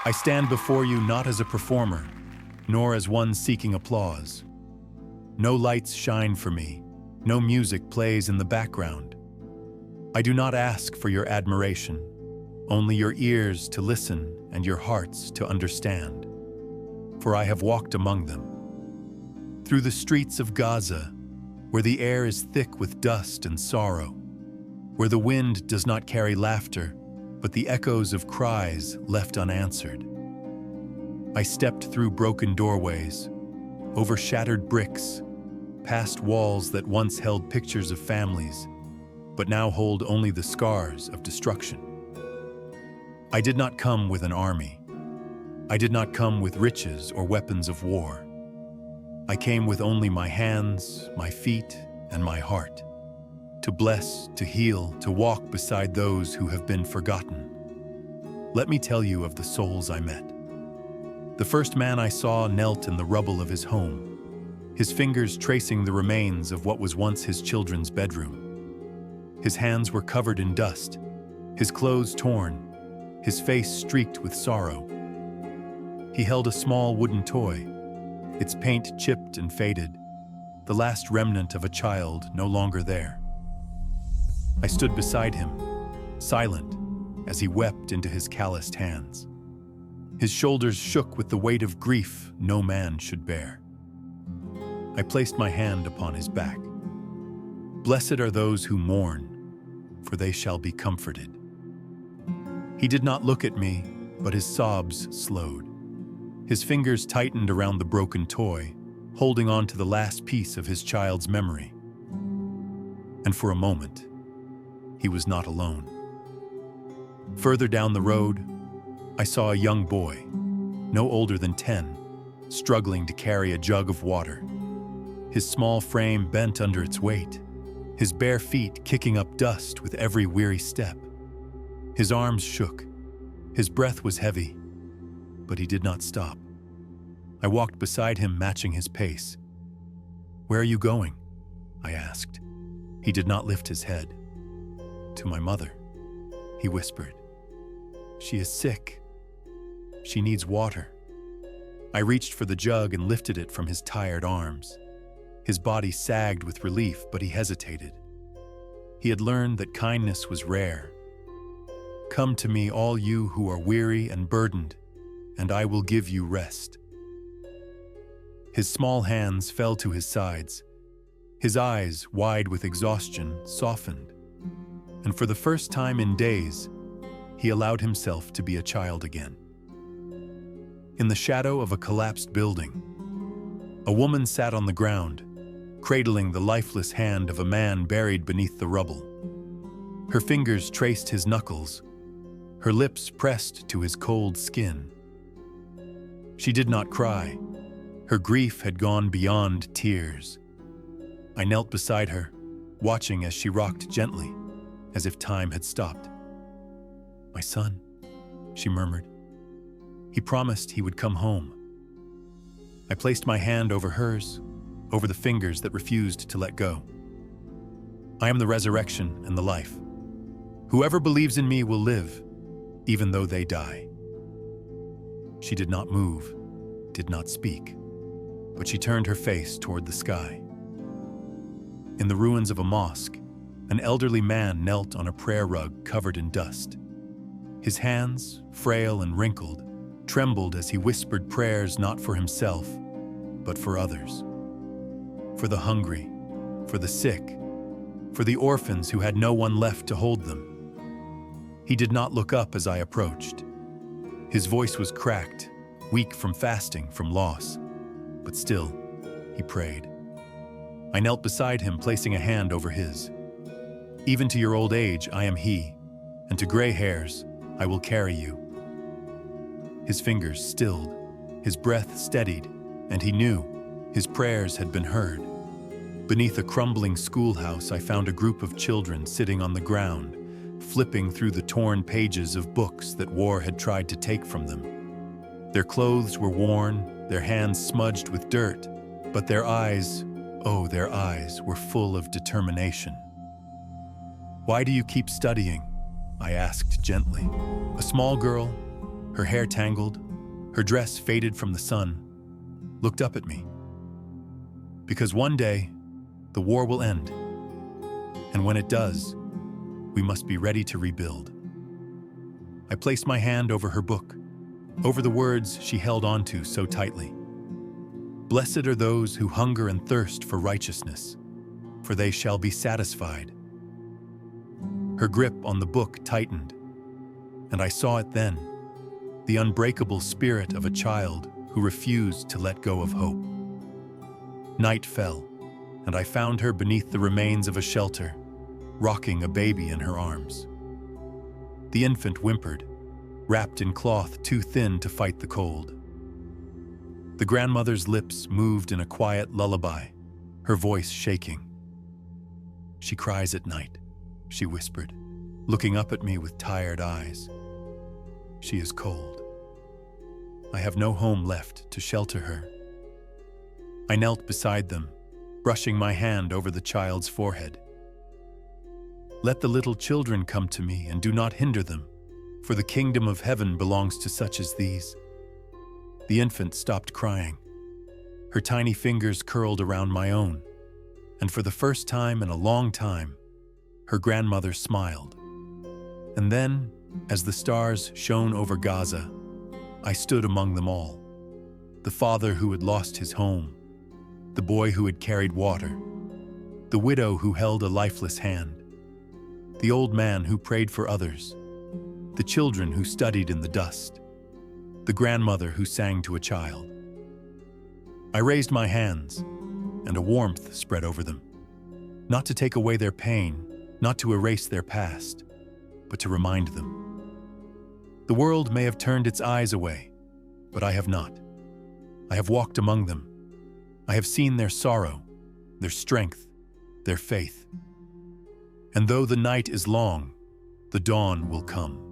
I stand before you not as a performer, nor as one seeking applause. No lights shine for me, no music plays in the background. I do not ask for your admiration, only your ears to listen and your hearts to understand. For I have walked among them. Through the streets of Gaza, where the air is thick with dust and sorrow, where the wind does not carry laughter, but the echoes of cries left unanswered. I stepped through broken doorways, over shattered bricks, past walls that once held pictures of families, but now hold only the scars of destruction. I did not come with an army. I did not come with riches or weapons of war. I came with only my hands, my feet, and my heart, to bless, to heal, to walk beside those who have been forgotten. Let me tell you of the souls I met. The first man I saw knelt in the rubble of his home, his fingers tracing the remains of what was once his children's bedroom. His hands were covered in dust, his clothes torn, his face streaked with sorrow. He held a small wooden toy, its paint chipped and faded, the last remnant of a child no longer there. I stood beside him, silent, as he wept into his calloused hands. His shoulders shook with the weight of grief no man should bear. I placed my hand upon his back. Blessed are those who mourn, for they shall be comforted. He did not look at me, but his sobs slowed. His fingers tightened around the broken toy, holding on to the last piece of his child's memory. And for a moment, he was not alone. Further down the road, I saw a young boy, no older than 10, struggling to carry a jug of water. His small frame bent under its weight, his bare feet kicking up dust with every weary step. His arms shook, his breath was heavy, but he did not stop. I walked beside him, matching his pace. "Where are you going?" I asked. He did not lift his head. "To my mother," he whispered. "She is sick. She needs water." I reached for the jug and lifted it from his tired arms. His body sagged with relief, but he hesitated. He had learned that kindness was rare. "Come to me, all you who are weary and burdened, and I will give you rest." His small hands fell to his sides. His eyes, wide with exhaustion, softened. And for the first time in days, he allowed himself to be a child again. In the shadow of a collapsed building, a woman sat on the ground, cradling the lifeless hand of a man buried beneath the rubble. Her fingers traced his knuckles, her lips pressed to his cold skin. She did not cry. Her grief had gone beyond tears. I knelt beside her, watching as she rocked gently, as if time had stopped. "My son," she murmured. "He promised he would come home." I placed my hand over hers, over the fingers that refused to let go. "I am the resurrection and the life. Whoever believes in me will live, even though they die." She did not move, did not speak, but she turned her face toward the sky. In the ruins of a mosque, an elderly man knelt on a prayer rug covered in dust. His hands, frail and wrinkled, trembled as he whispered prayers not for himself, but for others. For the hungry, for the sick, for the orphans who had no one left to hold them. He did not look up as I approached. His voice was cracked, weak from fasting, from loss, but still, he prayed. I knelt beside him, placing a hand over his. "Even to your old age, I am he, and to gray hairs, I will carry you." His fingers stilled, his breath steadied, and he knew his prayers had been heard. Beneath a crumbling schoolhouse, I found a group of children sitting on the ground, flipping through the torn pages of books that war had tried to take from them. Their clothes were worn, their hands smudged with dirt, but their eyes, oh, their eyes were full of determination. "Why do you keep studying?" I asked gently. A small girl, her hair tangled, her dress faded from the sun, looked up at me. Because one day, the war will end. And when it does, we must be ready to rebuild. I placed my hand over her book, over the words she held onto so tightly. Blessed are those who hunger and thirst for righteousness, for they shall be satisfied. Her grip on the book tightened, and I saw it then, the unbreakable spirit of a child who refused to let go of hope. Night fell, and I found her beneath the remains of a shelter, rocking a baby in her arms. The infant whimpered, wrapped in cloth too thin to fight the cold. The grandmother's lips moved in a quiet lullaby, her voice shaking. She cries at night, she whispered, looking up at me with tired eyes. She is cold. I have no home left to shelter her. I knelt beside them, brushing my hand over the child's forehead. Let the little children come to me and do not hinder them, for the kingdom of heaven belongs to such as these. The infant stopped crying. Her tiny fingers curled around my own, and for the first time in a long time, her grandmother smiled. And then, as the stars shone over Gaza, I stood among them all. The father who had lost his home, the boy who had carried water, the widow who held a lifeless hand, the old man who prayed for others, the children who studied in the dust, the grandmother who sang to a child. I raised my hands, and a warmth spread over them, not to take away their pain, not to erase their past, but to remind them. The world may have turned its eyes away, but I have not. I have walked among them. I have seen their sorrow, their strength, their faith. And though the night is long, the dawn will come.